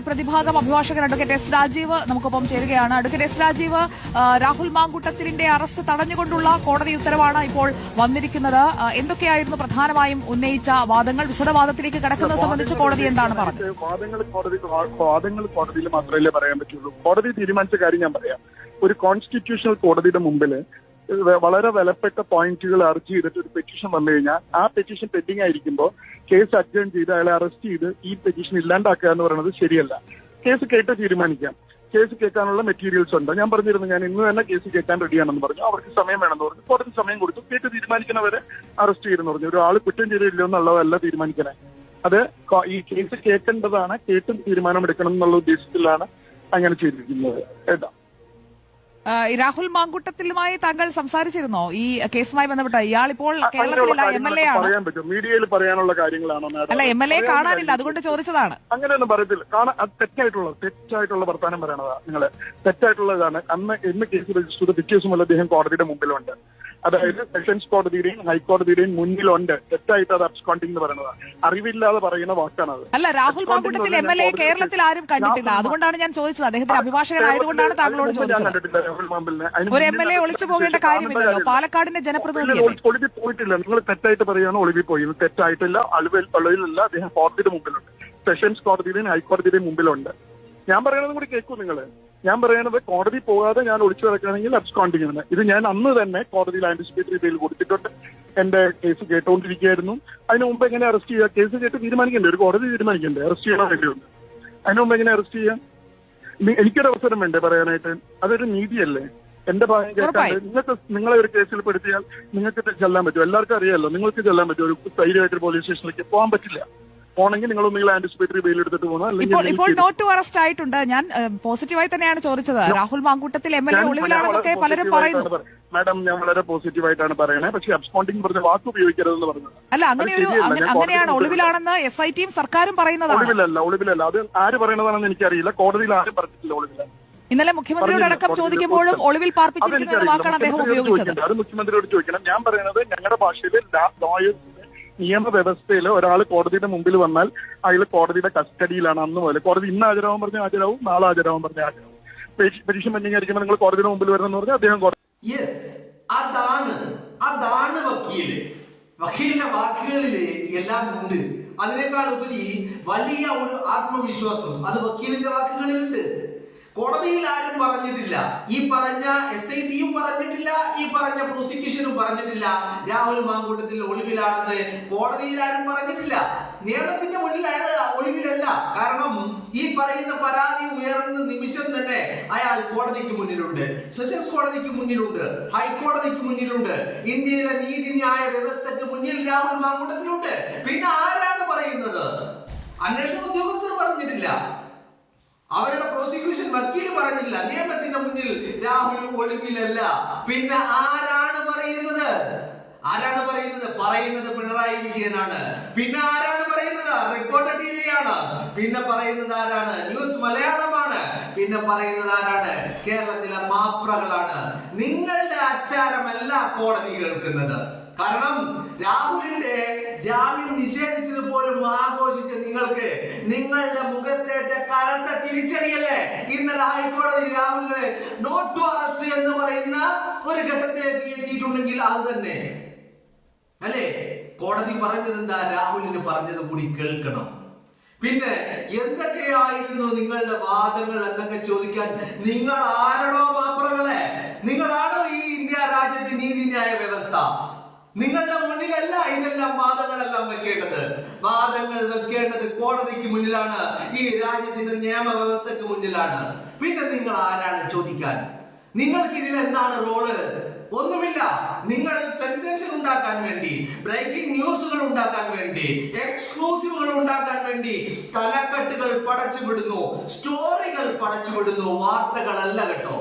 പ്രതിഭാഗം അഭിഭാഷകൻ advocate S Rajeev നമുക്കൊപ്പം ചേരുകയാണ്. അഡ്വക്കേറ്റ് എസ് രാജീവ്, രാഹുൽ മാങ്കൂട്ടത്തിന്റെ അറസ്റ്റ് തടഞ്ഞുകൊണ്ടുള്ള കോടതി ഉത്തരവാണ് ഇപ്പോൾ വന്നിരിക്കുന്നത്. എന്തൊക്കെയായിരുന്നു പ്രധാനമായും ഉന്നയിച്ച വാദങ്ങൾ? വിശദവാദത്തിലേക്ക് കടക്കുന്നത് സംബന്ധിച്ച് കോടതി എന്താണ് പറഞ്ഞത്? വാദങ്ങൾ കോടതിയിൽ മാത്രമല്ലേ പറയാൻ പറ്റുള്ളൂ. കോടതി തീരുമാനിച്ച കാര്യം ഞാൻ പറയാം. ഒരു കോൺസ്റ്റിറ്റ്യൂഷണൽ കോടതിയുടെ മുമ്പിൽ വളരെ വിലപ്പെട്ട പോയിന്റുകൾ അർജി ചെയ്തിട്ട് ഒരു പെറ്റീഷൻ വന്നു കഴിഞ്ഞാൽ ആ പെറ്റീഷൻ പെൻഡിംഗ് ആയിരിക്കുമ്പോൾ കേസ് അഡ്ജേൺ ചെയ്ത് അയാളെ അറസ്റ്റ് ചെയ്ത് ഈ പെറ്റീഷൻ ഇല്ലാണ്ടാക്കുക എന്ന് പറയുന്നത് ശരിയല്ല. കേസ് കേട്ട് തീരുമാനിക്കാം. കേസ് കേൾക്കാനുള്ള മെറ്റീരിയൽസ് ഉണ്ട്. ഞാൻ പറഞ്ഞിരുന്നു ഞാൻ ഇന്ന് തന്നെ കേസ് കേൾക്കാൻ റെഡിയാണെന്ന് പറഞ്ഞു. അവർക്ക് സമയം വേണമെന്ന് പറഞ്ഞു. കോടതി സമയം കൊടുത്തു. കേട്ട് തീരുമാനിക്കുന്നവരെ അറസ്റ്റ് ചെയ്തെന്ന് പറഞ്ഞു. ഒരാൾ കുറ്റം ചെയ്തില്ലോ എന്നുള്ളതല്ല തീരുമാനിക്കണേ. അത് ഈ കേസ് കേൾക്കേണ്ടതാണ്. കേട്ടും തീരുമാനമെടുക്കണം എന്നുള്ള ഉദ്ദേശത്തിലാണ് അങ്ങനെ ചെയ്തിരിക്കുന്നത്. കേട്ടോ, രാഹുൽ മാങ്കൂട്ടത്തിലുമായി താങ്കൾ സംസാരിച്ചിരുന്നോ ഈ കേസുമായി ബന്ധപ്പെട്ട്? ഇയാളിപ്പോൾ കേരളത്തിലെ MLA ആണ്. പറയാൻ പറ്റും. മീഡിയയിൽ പറയാനുള്ള കാര്യങ്ങളാണോ? അല്ല, MLA കാണാനില്ല, അതുകൊണ്ട് ചോദിച്ചതാണ്. അങ്ങനെയൊന്നും പറയത്തില്ല. തെറ്റായിട്ടുള്ള വർത്താനം പറയണതാ നിങ്ങള്. തെറ്റായിട്ടുള്ളതാണ്. ഇന്ന് കേസ് രജിസ്റ്റർ ചെയ്ത പിറ്റേ ദിവസമല്ല അദ്ദേഹം കോടതിയുടെ മുമ്പിലുണ്ട്. അതായത് സെഷൻസ് കോടതിയുടെയും ഹൈക്കോടതിയുടെയും മുന്നിലുണ്ട്. തെറ്റായിട്ട് അത് അബ്സ്കോണ്ടിംഗ് എന്ന് പറയുന്നതാണ്. അറിവില്ലാതെ പറയുന്ന വാക്കാണത്. അല്ല, രാഹുൽ മാങ്കൂട്ടത്തിൽ MLA കേരളത്തിൽ ആരും കണ്ടിട്ടില്ല. അതുകൊണ്ടാണ് ഞാൻ ചോദിച്ചത്. അദ്ദേഹത്തിന്റെ അഭിഭാഷകനായതുകൊണ്ടാണ് താങ്കളോട് ചോദിച്ചത്. ഒരു MLA ഒളിച്ചു പോകേണ്ട കാര്യമില്ലല്ലോ. പാലക്കാടിന്റെ ജനപ്രതിനിധി ഒളിവിൽ പോയിട്ടില്ല. നിങ്ങൾ തെറ്റായിട്ട് പറയുകയാണ് ഒളിവിൽ പോയി. തെറ്റായിട്ടില്ല. ഒളിവിലല്ല. അദ്ദേഹം കോടതിയുടെ മുമ്പിലുണ്ട്. സെഷൻസ് കോടതിയുടെയും ഹൈക്കോടതിയുടെയും മുമ്പിലുണ്ട്. ഞാൻ പറയുന്നത് കൂടി കേൾക്കൂ നിങ്ങള്. ഞാൻ പറയുന്നത് കോടതി പോകാതെ ഞാൻ ഒളിച്ചു കിടക്കുകയാണെങ്കിൽ അബ്സ്കോണ്ടിംഗ് ആണ്. ഇത് ഞാൻ അന്ന് തന്നെ കോടതിയിൽ ആന്റിസിപ്പേറ്ററി ബെയിൽ കൊടുത്തിട്ടുണ്ട്. എന്റെ കേസ് കേട്ടുകൊണ്ടിരിക്കുകയായിരുന്നു. അതിന് മുമ്പ് എങ്ങനെ അറസ്റ്റ് ചെയ്യുക? കേസ് കേട്ട് തീരുമാനിക്കണ്ടേ? ഒരു കോടതി തീരുമാനിക്കണ്ടേ അറസ്റ്റ് ചെയ്യണോ വേണ്ടിയുണ്ട്? അതിന് മുമ്പ് എങ്ങനെ അറസ്റ്റ് ചെയ്യാം? എനിക്കൊരു അവസരം വേണ്ടേ പറയാനായിട്ട്? അതൊരു നീതിയല്ലേ? എന്റെ ഭാഗം കേൾക്കാണ്ട് നിങ്ങളെ ഒരു കേസിൽ പെടുത്തിയാൽ നിങ്ങൾക്ക് ചെല്ലാൻ പറ്റും. എല്ലാവർക്കും അറിയാമല്ലോ. നിങ്ങൾക്ക് ചെല്ലാൻ പറ്റും. ഒരു ധൈര്യമായിട്ട് പോലീസ് സ്റ്റേഷനിലേക്ക് പോകാൻ പറ്റില്ല. പോണെങ്കിൽ നിങ്ങൾ ആന്റിസിപ്പേറ്ററി ബെയിൽ എടുത്തിട്ട് പോകുന്നത്. ഇപ്പോൾ നോട്ട് ടു അറസ്റ്റ് ആയിട്ടുണ്ട്. ഞാൻ പോസിറ്റീവായി തന്നെയാണ് ചോദിച്ചത്. രാഹുൽ മാങ്കൂട്ടത്തിൽ MLA ഒളിവിലാണെന്നൊക്കെ പലരും പറയുന്നു. മാഡം, ഞാൻ വളരെ പോസിറ്റീവായിട്ടാണ് പറയണേ. പക്ഷേ അബ്സ്കോണ്ടിംഗ് പറഞ്ഞ വാക്ക് ഉപയോഗിക്കരുതെന്ന് പറഞ്ഞു. അല്ല, അങ്ങനെയാണ് ഒളിവിലാണെന്ന് SITയും സർക്കാരും പറയുന്നതാണ്. ഒളിവിലല്ല. അത് ആര് പറയുന്നതാണെന്ന് എനിക്കറിയില്ല. കോടതിയിൽ ആരും പറഞ്ഞിട്ടില്ല ഒളിവില. ഇന്നലെ മുഖ്യമന്ത്രിയോട് അടക്കം ചോദിക്കുമ്പോഴും ഒളിവിൽ പാർപ്പിച്ചിരിക്കുന്ന എന്ന വാക്കാണ് അദ്ദേഹം ഉപയോഗിച്ചത്. അത് മുഖ്യമന്ത്രിയോട് ചോദിക്കണം. ഞാൻ പറയുന്നത് ഞങ്ങളുടെ ഭാഷയിൽ ലോയേഴ്സ് നിയമവ്യവസ്ഥയിൽ ഒരാൾ കോടതിയുടെ മുമ്പിൽ വന്നാൽ അയാൾ കോടതിയുടെ കസ്റ്റഡിയിലാണ് അന്ന് മുതൽ. കോടതി ഇന്ന് ഹാജരാവാൻ പറഞ്ഞ ഹാജരാവും, നാളെ ഹാജരാവാൻ പറഞ്ഞ ഹാജരാവും. പെറ്റീഷൻ പെൻഡിംഗ് ആയിരിക്കുമ്പോൾ നിങ്ങൾ കോടതിയുടെ മുമ്പിൽ വരണമെന്ന് പറഞ്ഞാൽ അദ്ദേഹം അതാണ് വക്കീലിന്റെ വാക്കുകളിൽ എല്ലാം ഉണ്ട്. അതിനേക്കാൾ ഉപരി വലിയ ഒരു ആത്മവിശ്വാസം അത് വക്കീലിന്റെ വാക്കുകളിലുണ്ട്. കോടതിയിൽ ആരും പറഞ്ഞിട്ടില്ല. ഈ പറഞ്ഞ SITയും പറഞ്ഞിട്ടില്ല. ഈ പറഞ്ഞ പ്രോസിക്യൂഷനും പറഞ്ഞിട്ടില്ല രാഹുൽ മാങ്കൂട്ടത്തിൽ ഒളിവിലാണെന്ന്. കോടതിയിൽ ആരും പറഞ്ഞിട്ടില്ല. നിയമത്തിന്റെ മുന്നിൽ അയാൾ ഒളിവിലല്ല. കാരണം ഈ പറയുന്ന പരാതി ഉയർന്ന നിമിഷം തന്നെ അയാൾ കോടതിക്ക് മുന്നിലുണ്ട്. സെഷൻസ് കോടതിക്ക് മുന്നിലുണ്ട്. ഹൈക്കോടതിക്ക് മുന്നിലുണ്ട്. ഇന്ത്യയിലെ നീതിന്യായ വ്യവസ്ഥക്ക് മുന്നിൽ രാഹുൽ മാങ്കൂട്ടത്തിലുണ്ട്. പിന്നെ ആരാണ് പറയുന്നത്? അന്വേഷണ ഉദ്യോഗസ്ഥർ പറഞ്ഞിട്ടില്ല. അവരുടെ പ്രോസിക്യൂഷൻ വക്കീൽ പറഞ്ഞില്ല. നിയമത്തിന്റെ മുന്നിൽ രാഹുൽ ഒളിവിലല്ല. പിന്നെ ആരാണ് പറയുന്നത്? പറയുന്നത് പിണറായി വിജയനാണ്. പിന്നെ ആരാണ് പറയുന്നത്? റിപ്പോർട്ടർ TV ആണ്. പിന്നെ പറയുന്നത് ആരാണ്? ന്യൂസ് മലയാളമാണ്. പിന്നെ പറയുന്നത് ആരാണ്? കേരളത്തിലെ മാപ്രകളാണ്. നിങ്ങളുടെ അച്ചാരമല്ല കോടതി കേൾക്കുന്നത്. കാരണം രാഹുലിന്റെ ജാമ്യം നിഷേധിച്ചത് പോലും ആഘോഷിച്ച നിങ്ങൾക്ക് നിങ്ങളുടെ മുഖത്തേറ്റ കനത്ത തിരിച്ചടിയല്ലേ ഇന്നലെ ഹൈക്കോടതി രാഹുലിനെ നോട്ട് ടു അറസ്റ്റ് എന്ന് പറയുന്ന ഒരു ഘട്ടത്തിലേക്ക് എത്തിയിട്ടുണ്ടെങ്കിൽ അത് തന്നെ അല്ലേ? കോടതി പറഞ്ഞത് എന്താ? രാഹുലിന് പറഞ്ഞത് കൂടി കേൾക്കണം. പിന്നെ എന്തൊക്കെയായിരുന്നു നിങ്ങളുടെ വാദങ്ങൾ എന്നൊക്കെ ചോദിക്കാൻ നിങ്ങൾ ആരണോ മാപ്രകളെ? നിങ്ങളാണോ ഈ ഇന്ത്യ രാജ്യത്തെ നീതിന്യായ വ്യവസ്ഥ? നിങ്ങളുടെ മുന്നിലല്ല ഇതെല്ലാം വാദങ്ങളെല്ലാം വെക്കേണ്ടത്. വാദങ്ങൾ വെക്കേണ്ടത് കോടതിക്ക് മുന്നിലാണ്. ഈ രാജ്യത്തിന്റെ നിയമവ്യവസ്ഥക്ക് മുന്നിലാണ്. പിന്നെ നിങ്ങൾ ആരാണ് ചോദിക്കാൻ? നിങ്ങൾക്ക് ഇതിൽ എന്താണ് റോള്? ഒന്നുമില്ല. നിങ്ങൾ സെൻസേഷൻ ഉണ്ടാക്കാൻ വേണ്ടി, ബ്രേക്കിംഗ് ന്യൂസുകൾ ഉണ്ടാക്കാൻ വേണ്ടി, എക്സ്ക്ലൂസീവുകൾ ഉണ്ടാക്കാൻ വേണ്ടി തലക്കെട്ടുകൾ പടച്ചുവിടുന്നു, സ്റ്റോറികൾ പടച്ചുവിടുന്നു. വാർത്തകളല്ല കേട്ടോ.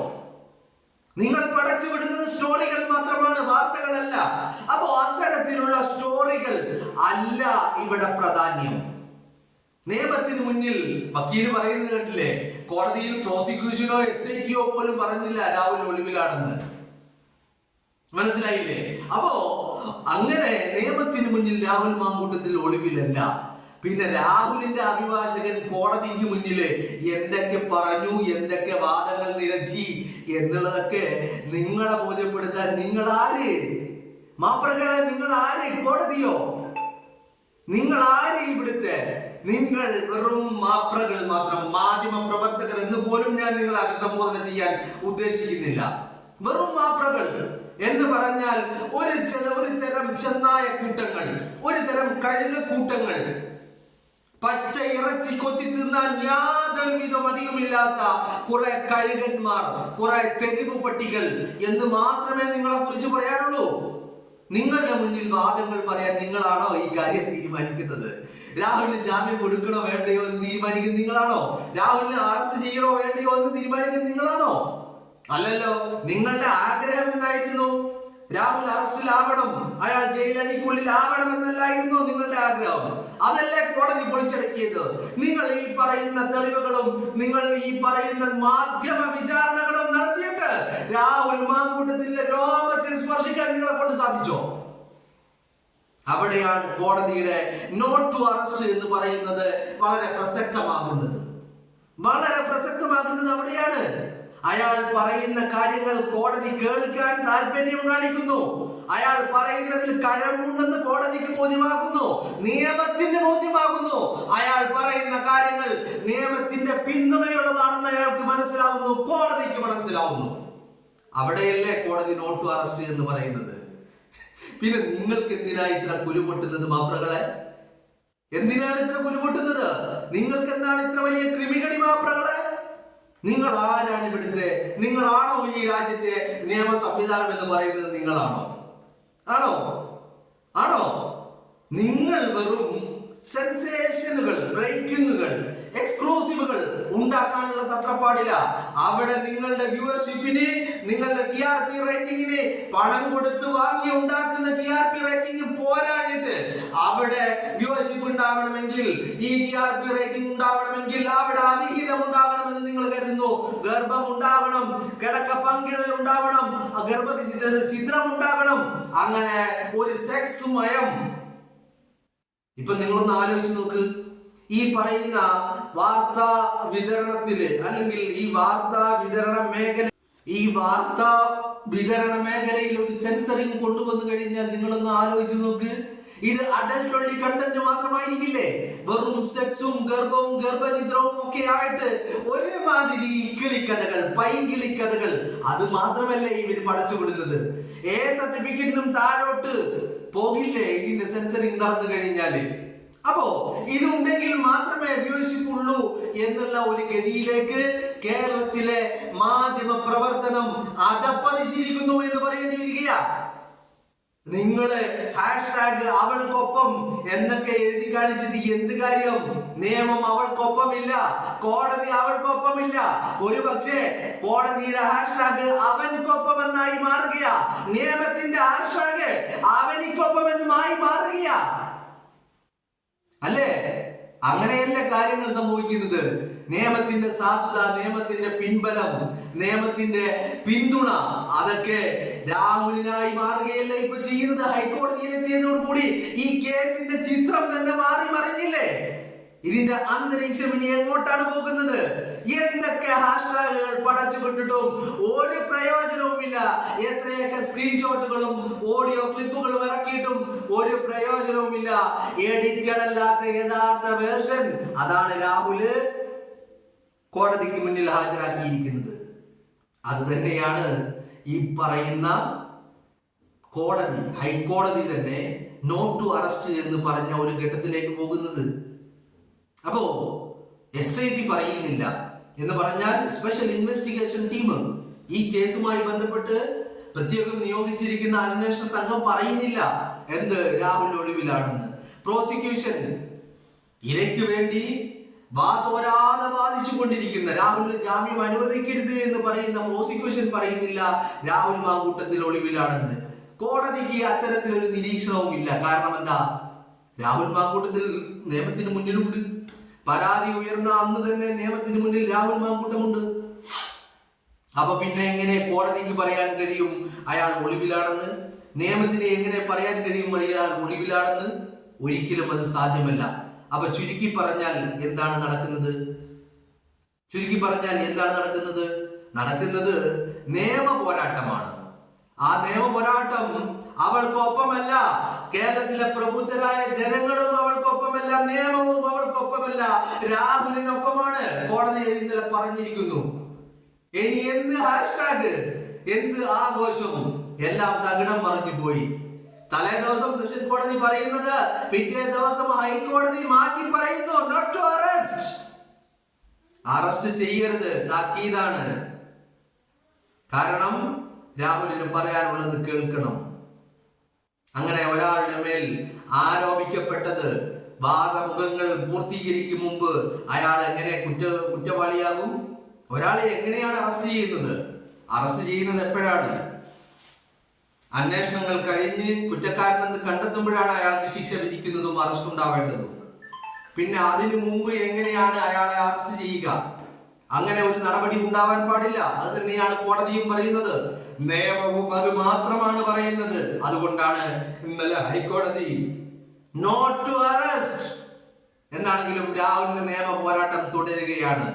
നിങ്ങൾ പടച്ചുവിടുന്നത് സ്റ്റോറികൾ മാത്രമാണ്, വാർത്തകളല്ല. അപ്പോ അത്തരത്തിലുള്ള സ്റ്റോറികൾ അല്ല ഇവിടെ പ്രാധാന്യം. നിയമത്തിന് മുന്നിൽ വക്കീൽ പറയുന്നത് കണ്ടില്ലേ? കോടതിയിൽ പ്രോസിക്യൂഷനോ SITയോ പോലും പറഞ്ഞില്ല രാഹുൽ ഒളിവിലാണെന്ന്. മനസ്സിലായില്ലേ? അപ്പോ അങ്ങനെ നിയമത്തിന് മുന്നിൽ രാഹുൽ മാങ്കൂട്ടത്തിൽ ഒളിവിലല്ല. പിന്നെ രാഹുലിന്റെ അഭിഭാഷകൻ കോടതിക്ക് മുന്നില് എന്തൊക്കെ പറഞ്ഞു, എന്തൊക്കെ വാദങ്ങൾ നിരത്തി എന്നുള്ളതൊക്കെ നിങ്ങളെ ബോധ്യപ്പെടുത്താൻ നിങ്ങൾ ആര്? മാപ്രകളെ നിങ്ങൾ ആര്? കോടതിയോ? നിങ്ങൾ ആര് ഇവിടുത്തെ? നിങ്ങൾ വെറും മാപ്രകൾ മാത്രം, മാധ്യമ പ്രവർത്തകർ എന്ന് പോലും ഞാൻ നിങ്ങളെ അഭിസംബോധന ചെയ്യാൻ ഉദ്ദേശിക്കുന്നില്ല. വെറും മാപ്രകൾ എന്ന് പറഞ്ഞാൽ ഒരു തരം ചെന്നായ കൂട്ടങ്ങൾ, ഒരു തരം കഴുക കൂട്ടങ്ങൾ, പച്ച ഇറച്ചി കൊത്തി തിന്നാൻ യാതൊരുവിധ മടിയുമില്ലാത്ത കുറെ കഴുകന്മാർ, കുറെ തെരുവ് പട്ടികൾ എന്ന് മാത്രമേ നിങ്ങളെ കുറിച്ച് പറയാനുള്ളൂ. നിങ്ങളുടെ മുന്നിൽ വാദങ്ങൾ പറയാൻ നിങ്ങളാണോ ഈ കാര്യം തീരുമാനിക്കുന്നത്? രാഹുലിന് ജാമ്യം കൊടുക്കണോ വേണ്ടയോ എന്ന് തീരുമാനിക്കുന്നത് നിങ്ങളാണോ? രാഹുലിനെ അറസ്റ്റ് ചെയ്യണോ വേണ്ടയോ എന്ന് തീരുമാനിക്കുന്നത് നിങ്ങളാണോ? അല്ലല്ലോ. നിങ്ങളുടെ ആഗ്രഹം എന്തായിരുന്നു? രാഹുൽ അറസ്റ്റിലാവണം, അയാൾ ജയിലടിക്കുള്ളിൽ ആവണം എന്നല്ലായിരുന്നു നിങ്ങളുടെ ആഗ്രഹം. അതല്ലേ കോടതി പൊളിച്ചടക്കിയത്. നിങ്ങൾ ഈ പറയുന്ന തെളിവുകളും നിങ്ങൾ ഈ പറയുന്ന മാധ്യമ വിചാരണകളും നടത്തിയിട്ട് രാഹുൽ മാങ്കൂട്ടത്തിന്റെ രോമത്തിൽ സ്പർശിക്കാൻ നിങ്ങളെ കൊണ്ട് സാധിച്ചോ? അവിടെയാണ് കോടതിയുടെ നോട്ട് ടു അറസ്റ്റ് എന്ന് പറയുന്നത് വളരെ പ്രസക്തമാകുന്നത്. വളരെ പ്രസക്തമാകുന്നത് അവിടെയാണ്. അയാൾ പറയുന്ന കാര്യങ്ങൾ കോടതി കേൾക്കാൻ താല്പര്യം കാണിക്കുന്നു. അയാൾ പറയുന്നതിൽ കഴമ്പുണ്ടെന്ന് കോടതിക്ക് ബോധ്യമാകുന്നു, നിയമത്തിന് ബോധ്യമാകുന്നു. അയാൾ പറയുന്ന കാര്യങ്ങൾ നിയമത്തിന്റെ പിന്തുണയുള്ളതാണെന്ന് അയാൾക്ക് മനസ്സിലാവുന്നു, കോടതിക്ക് മനസ്സിലാവുന്നു. അവിടെയല്ലേ കോടതി നോട്ട് ടു അറസ്റ്റ് എന്ന് പറയുന്നത്. പിന്നെ നിങ്ങൾക്ക് എന്തിനാ ഇത്ര കുരുപൊട്ടുന്നത് മാപ്രകളെ? എന്തിനാണ് ഇത്ര കുരുപൊട്ടുന്നത്? നിങ്ങൾക്ക് എന്താണ് ഇത്ര വലിയ ക്രിമികടി മാപ്രകളെ? നിങ്ങൾ ആരാണ് ഇവിടുത്തെ? നിങ്ങളാണോ ഈ രാജ്യത്തെ നിയമ സംവിധാനം എന്ന് പറയുന്നത്? നിങ്ങളാണോ? ആണോ? ആണോ? നിങ്ങൾ വെറും സെൻസേഷനുകൾ, ബ്രേക്കിങ്ങുകൾ, എക്സ്ക്ലൂസീവുകൾ ഉണ്ടാക്കാനുള്ള തത്രപ്പാടില്ല. അവിടെ നിങ്ങളുടെ വ്യൂവർഷിപ്പിന്, നിങ്ങളുടെ TRP റേറ്റിംഗിന് പണം കൊടുത്ത് വാങ്ങി ഉണ്ടാക്കുന്ന TRP റേറ്റിംഗ് പോരാഞ്ഞിട്ട് അവിടെ വ്യൂവർഷിപ്പ് ഉണ്ടാവണമെങ്കിൽ, ഈ TRP റേറ്റിംഗ് ഉണ്ടാവണമെങ്കിൽ അവിടെ അവിഹിതം ഉണ്ടാകണമെന്ന് നിങ്ങൾ കരുതുന്നു. ഗർഭം ഉണ്ടാവണം, കിടക്ക പങ്കിടൽ ഉണ്ടാവണം, ഗർഭ ചിത്രം ഉണ്ടാകണം, അങ്ങനെ ഒരു സെക്സ് മയം. ഇപ്പൊ നിങ്ങളൊന്ന് ആലോചിച്ച് നോക്ക്. ഈ പറയുന്ന വാർത്താ വിതരണത്തില് അല്ലെങ്കിൽ ഈ വാർത്താ വിതരണ മേഖലയിൽ ഒരു സെൻസറിങ് കൊണ്ടുവന്നു കഴിഞ്ഞാൽ നിങ്ങളൊന്ന് ആലോചിച്ച് നോക്ക്. ഇത് അഡൽട്ട് ഓൺലി കണ്ടന്റ് മാത്രമായിരിക്കില്ലേ? വെറും സെക്സും ഗർഭവും ഗർഭചിത്രവും ഒക്കെ ആയിട്ട് ഒരുമാതിരി കിളിക്കഥകൾ, പൈങ്കിളിക്കഥകൾ. അത് മാത്രമല്ലേ ഇവർ പടച്ചുവിടുന്നത്. സർട്ടിഫിക്കറ്റിനും താഴോട്ട് പോകില്ലേ ഇതിന്റെ സെൻസറിങ് നടന്നു കഴിഞ്ഞാല്? അപ്പോ ഇതുണ്ടെങ്കിൽ മാത്രമേ വ്യൂവർഷിപ്പ് ഉള്ളൂ എന്നുള്ള ഒരു ഗതിയിലേക്ക് കേരളത്തിലെ മാധ്യമ പ്രവർത്തനം അധപ്പതിച്ചിരിക്കുന്നു എന്ന് പറയേണ്ടി വരികയാ. നിങ്ങള് ഹാഷ്ടാഗ് അവൾക്കൊപ്പം എന്നൊക്കെ എഴുതി കാണിച്ചിട്ട് എന്ത് കാര്യം? നിയമം അവൾക്കൊപ്പമില്ല, കോടതി അവൾക്കൊപ്പമില്ല. ഒരു പക്ഷേ കോടതിയുടെ ഹാഷ്ടാഗ് അവൻക്കൊപ്പം എന്നായി മാറുകയാ, നിയമത്തിന്റെ ഹാഷ്ടാഗ് അവനിക്കൊപ്പം എന്നുമായി മാറുകയാ. അല്ലേ? അങ്ങനെയല്ല കാര്യങ്ങൾ സംഭവിക്കുന്നത്. നിയമത്തിന്റെ സാധുത, നിയമത്തിന്റെ പിൻബലം, നിയമത്തിന്റെ പിന്തുണ അതൊക്കെ രാഹുലിനായി മാറുകയല്ല ഇപ്പൊ ചെയ്യുന്നത്. ഹൈക്കോടതിയിലെത്തിയതോടുകൂടി ഈ കേസിന്റെ ചിത്രം തന്നെ മാറി മറിഞ്ഞില്ലേ? ഇതിന്റെ അന്തരീക്ഷം ഇനി എങ്ങോട്ടാണ് പോകുന്നത്? എന്തൊക്കെ ഹാഷ്ടാഗുകൾ പടച്ചുവിട്ടിട്ടും ഒരു പ്രയോജനവുമില്ല. എത്രയൊക്കെ സ്ക്രീൻഷോട്ടുകളും ഓഡിയോ ക്ലിപ്പുകളും ഇറക്കിയിട്ടും ഒരു പ്രയോജനവുമില്ല. എഡിറ്റഡ് അല്ലാത്ത യഥാർത്ഥ വേർഷൻ അതാണ് രാഹുല് കോടതിക്ക് മുന്നിൽ ഹാജരാക്കിയിരിക്കുന്നത്. അത് തന്നെയാണ് ഈ പറയുന്ന കോടതി, ഹൈക്കോടതി തന്നെ നോട്ട് ടു അറസ്റ്റ് എന്ന് പറഞ്ഞ ഒരു ഘട്ടത്തിലേക്ക് പോകുന്നത്. അപ്പോ SIT പറയുന്നില്ല എന്ന് പറഞ്ഞാൽ സ്പെഷ്യൽ ഇൻവെസ്റ്റിഗേഷൻ ടീം ഈ കേസുമായി ബന്ധപ്പെട്ട് പ്രത്യേകം നിയോഗിച്ചിരിക്കുന്ന അന്വേഷണ സംഘം പറയുന്നില്ല എന്ത് രാഹുൽ ഒളിവിലാണെന്ന്. പ്രോസിക്യൂഷൻ ഇരയ്ക്ക് വേണ്ടി വാതോരാതെ വാദിച്ചു കൊണ്ടിരിക്കുന്ന, രാഹുലിന് ജാമ്യം അനുവദിക്കരുത് എന്ന് പറയുന്ന പ്രോസിക്യൂഷൻ പറയുന്നില്ല രാഹുൽ മാങ്കൂട്ടത്തിൽ ഒളിവിലാണെന്ന്. കോടതിക്ക് അത്തരത്തിലൊരു നിരീക്ഷണവും ഇല്ല. കാരണം എന്താ? രാഹുൽ മാങ്കൂട്ടത്തിൽ നിയമത്തിന് മുന്നിലുണ്ട്. പരാതി ഉയർന്ന അന്ന് തന്നെ നിയമത്തിന് മുന്നിൽ രാഹുൽ മാങ്കൂട്ടമുണ്ട്. അപ്പൊ പിന്നെ എങ്ങനെ കോടതിക്ക് പറയാൻ കഴിയും അയാൾ ഒളിവിലാണെന്ന്? നിയമത്തിന് എങ്ങനെ പറയാൻ കഴിയും അയാൾ ഒളിവിലാണെന്ന്? ഒരിക്കലും അത് സാധ്യമല്ല. അപ്പൊ ചുരുക്കി പറഞ്ഞാൽ എന്താണ് നടക്കുന്നത്? നടക്കുന്നത് നിയമ പോരാട്ടമാണ്. ആ നിയമ പോരാട്ടം അവൾക്കൊപ്പമല്ല, കേരളത്തിലെ പ്രബുദ്ധരായ ജനങ്ങളും അവൾക്കൊപ്പമല്ല, നിയമവും അവൾക്കൊപ്പമല്ല, രാഹുലിനൊപ്പമാണ്. കോടതി ഇന്നലെ പറഞ്ഞിരിക്കുന്നു. ഇനി എന്ത് ഹാഷ്ടാഗ്, എന്ത് ആഘോഷവും എല്ലാം തകിടം മറിഞ്ഞു പോയി. തലേ ദിവസം സെഷൻ കോടതി പറയുന്നത് പിറ്റേ ദിവസം ഹൈക്കോടതി മാറ്റി പറയുന്നു. നോട്ട് ടു അറസ്റ്റ് ചെയ്യരുത്, താക്കീതാണ്. കാരണം രാഹുലിന് പറയാനുള്ളത് കേൾക്കണം. അങ്ങനെ ഒരാളുടെ മേൽ ആരോപിക്കപ്പെട്ടത് വാദമുഖങ്ങൾ പൂർത്തീകരിക്കും മുമ്പ് അയാൾ എങ്ങനെ കുറ്റവാളിയാകും? ഒരാളെ എങ്ങനെയാണ് അറസ്റ്റ് ചെയ്യുന്നത്? അറസ്റ്റ് ചെയ്യുന്നത് എപ്പോഴാണ്? അന്വേഷണങ്ങൾ കഴിഞ്ഞ് കുറ്റക്കാരനെന്ന് കണ്ടെത്തുമ്പോഴാണ് അയാൾക്ക് ശിക്ഷ വിധിക്കുന്നതും അറസ്റ്റ് ഉണ്ടാവേണ്ടതും. പിന്നെ അതിനു മുമ്പ് എങ്ങനെയാണ് അയാളെ അറസ്റ്റ് ചെയ്യുക? അങ്ങനെ ഒരു നടപടി ഉണ്ടാവാൻ പാടില്ല. അത് തന്നെയാണ് കോടതിയും പറയുന്നത്, നിയമവും അത് മാത്രമാണ് പറയുന്നത്. അതുകൊണ്ടാണ് ഇന്നലെ ഹൈക്കോടതി നോട്ട് ടു അറസ്റ്റ് എന്നാണെങ്കിലും രാഹുലിന്റെ നിയമ പോരാട്ടം തുടരുകയാണ്.